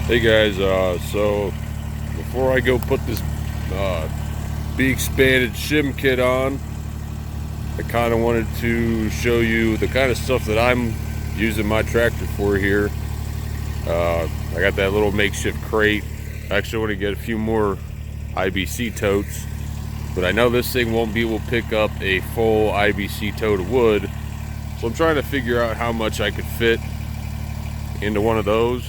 Hey guys, so before I go put this Be Expanded shim kit on, I kind of wanted to show you the kind of stuff that I'm using my tractor for here. I got that little makeshift crate. I actually want to get a few more IBC totes, but I know this thing won't be able to pick up a full IBC tote of wood, so I'm trying to figure out how much I could fit into one of those.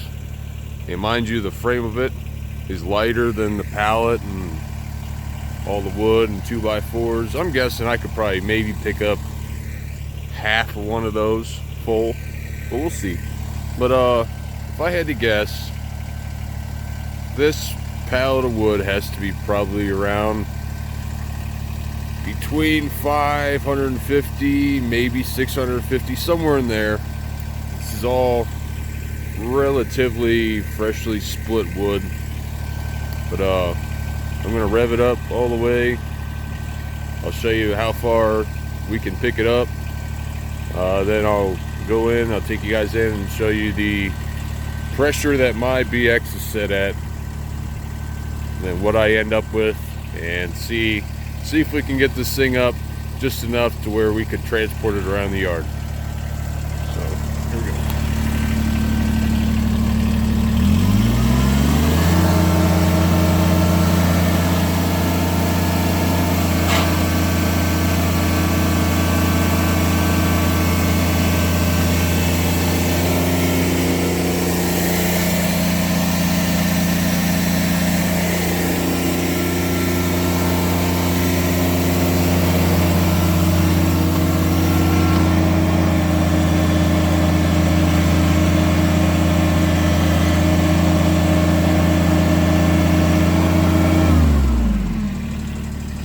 And mind you, the frame of it is lighter than the pallet and all the wood and 2x4s. I'm guessing I could probably maybe pick up half of one of those full, but we'll see. But if I had to guess, this pallet of wood has to be probably around between 550, maybe 650, somewhere in there. This is all relatively freshly split wood, but I'm gonna rev it up all the way. I'll show you how far we can pick it up, then I'll go in, I'll take you guys in and show you the pressure that my BX is set at, and then what I end up with, and see if we can get this thing up just enough to where we could transport it around the yard. So here we go.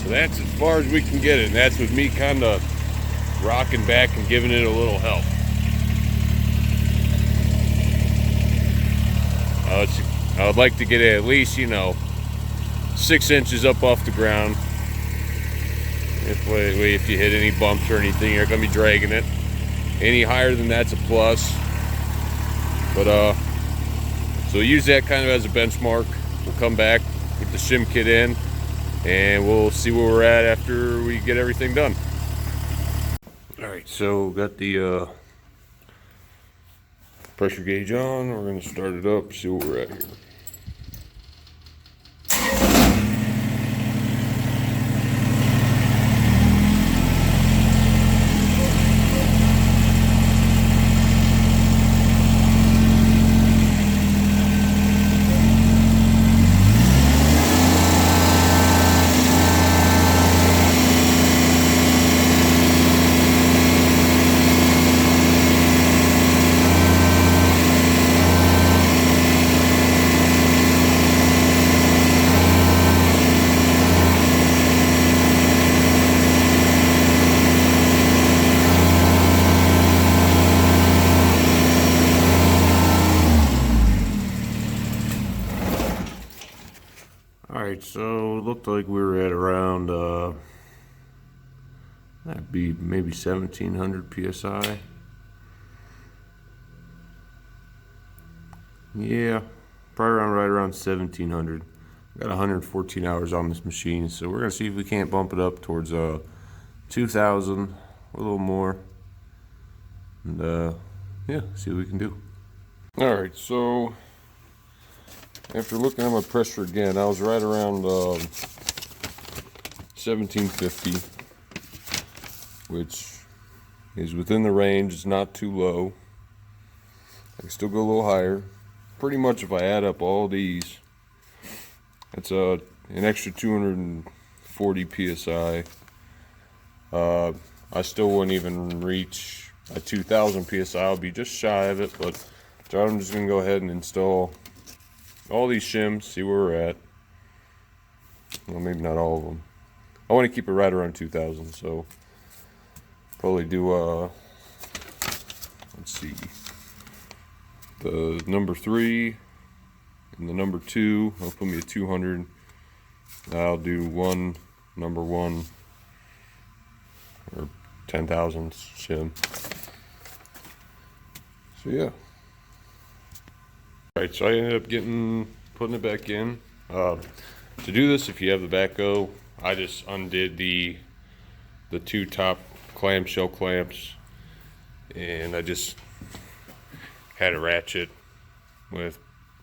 That's as far as we can get it, and that's with me kind of rocking back and giving it a little help. I would like to get it at least, 6 inches up off the ground. If you hit any bumps or anything, you're gonna be dragging it. Any higher than that's a plus. But so use that kind of as a benchmark. We'll come back with the shim kit in, and we'll see where we're at after we get everything done. Alright, so got the pressure gauge on. We're going to start it up, see where we're at here. Alright, so it looked like we were at around, that'd be maybe 1700 psi. Yeah, probably right around 1700. Got 114 hours on this machine, so we're going to see if we can't bump it up towards 2000, a little more. And yeah, see what we can do. Alright, so after looking at my pressure again, I was right around 1750, which is within the range. It's not too low. I can still go a little higher. Pretty much if I add up all these, it's an extra 240 psi. I still wouldn't even reach a 2000 psi. I'll be just shy of it, but I'm just going to go ahead and install all these shims, see where we're at. Well, maybe not all of them. I want to keep it right around 2000, so probably do let's see, the number 3 and the number 2. I'll put me at 200. I'll do number 1 or 10,000 shim. So yeah. Alright, so I ended up putting it back in. To do this, if you have the backhoe, I just undid the two top clamshell clamps, and I just had a ratchet with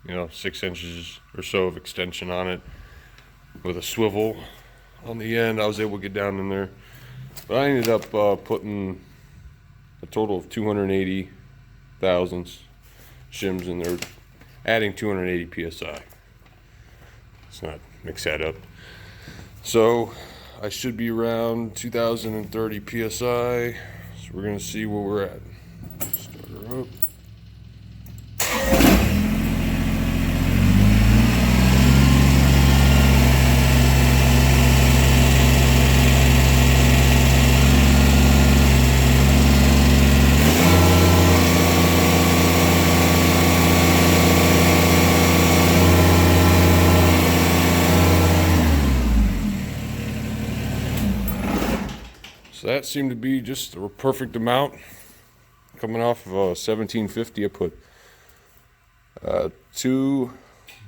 6 inches or so of extension on it with a swivel on the end. I was able to get down in there, but I ended up putting a total of 280 thousandths shims in there, adding 280 psi. Let's not mix that up. So I should be around 2030 psi. So we're gonna see where we're at. Start her up. So that seemed to be just a perfect amount. Coming off of a 1750, I put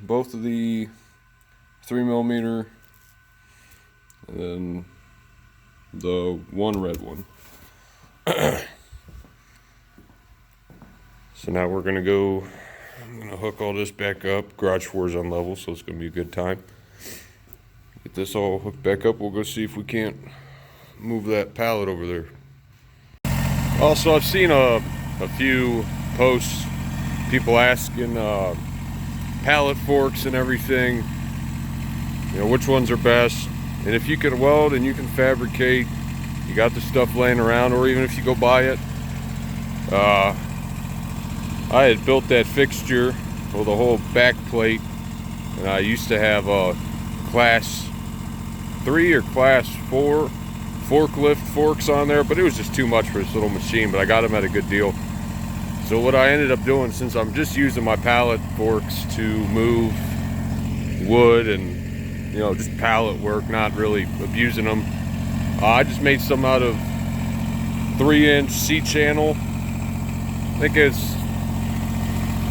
both of the 3mm, and then the one red one. So now we're gonna go, I'm gonna hook all this back up. Garage floor is on level, so it's gonna be a good time. Get this all hooked back up. We'll go see if we can't move that pallet over there. Also, I've seen a few posts, people asking pallet forks and everything, which ones are best. And if you can weld and you can fabricate, you got the stuff laying around, or even if you go buy it. I had built that fixture with a whole back plate, and I used to have a class 3 or class 4 forklift forks on there, but it was just too much for this little machine. But I got them at a good deal. So what I ended up doing, since I'm just using my pallet forks to move wood and just pallet work, not really abusing them, I just made some out of 3-inch C-channel. I think it's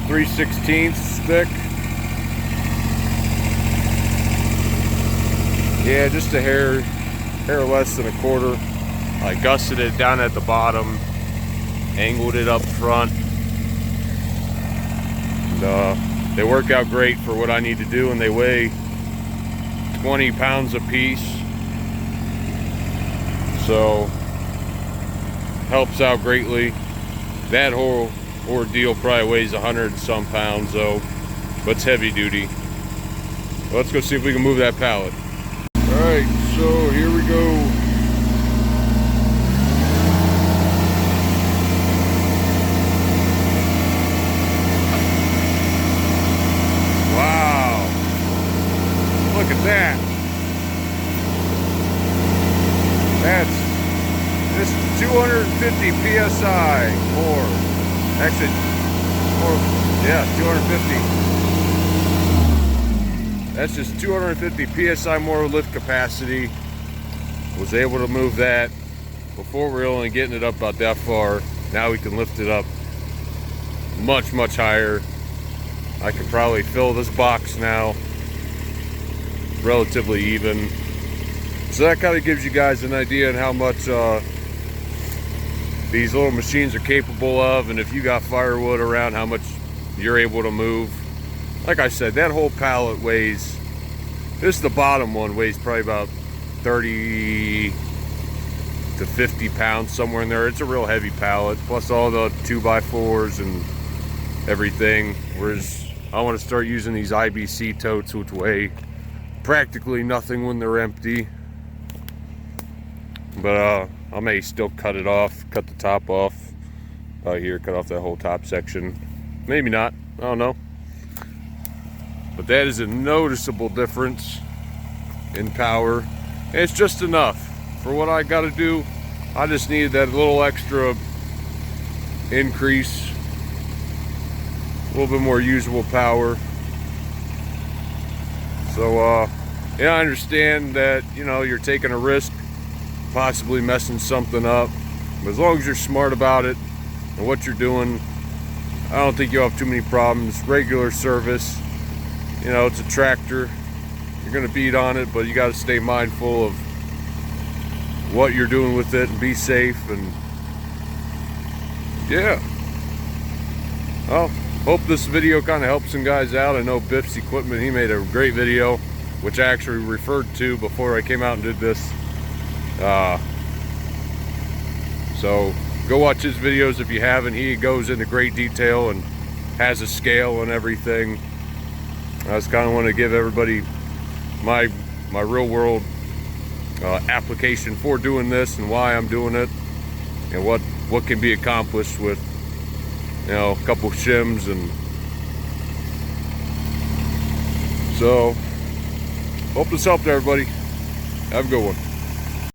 3/16 thick. Yeah, just a hair less than a quarter. I gusseted it down at the bottom, angled it up front, and they work out great for what I need to do, and they weigh 20 pounds a piece, so helps out greatly. That whole ordeal probably weighs 100 and some pounds though, but it's heavy duty. Let's go see if we can move that pallet. Alright, so here we go. Wow. Look at that. This is 250 psi more. Actually, yeah, 250. That's just 250 psi more lift capacity. Was able to move that. Before we were only getting it up about that far. Now we can lift it up much, much higher. I can probably fill this box now relatively even. So that kind of gives you guys an idea on how much these little machines are capable of, and if you got firewood around, how much you're able to move. Like I said, that whole pallet weighs, this is the bottom one, weighs probably about 30 to 50 pounds, somewhere in there. It's a real heavy pallet, plus all the 2x4s and everything. Whereas I want to start using these IBC totes, which weigh practically nothing when they're empty. But I may still cut it off, cut the top off here, cut off that whole top section. Maybe not, I don't know. But that is a noticeable difference in power. And it's just enough for what I got to do. I just needed that little extra increase, a little bit more usable power. So yeah, I understand that you're taking a risk, possibly messing something up, but as long as you're smart about it and what you're doing, I don't think you'll have too many problems. Regular service, you know, it's a tractor. You're gonna beat on it, but you got to stay mindful of what you're doing with it and be safe. And yeah, well, hope this video kind of helps some guys out. I know Biff's Equipment, he made a great video, which I actually referred to before I came out and did this. So go watch his videos if you haven't. He goes into great detail and has a scale and everything. I just kind of want to give everybody my real world application for doing this and why I'm doing it, and what can be accomplished with, you know, a couple shims. And so hope this helped everybody. Have a good one.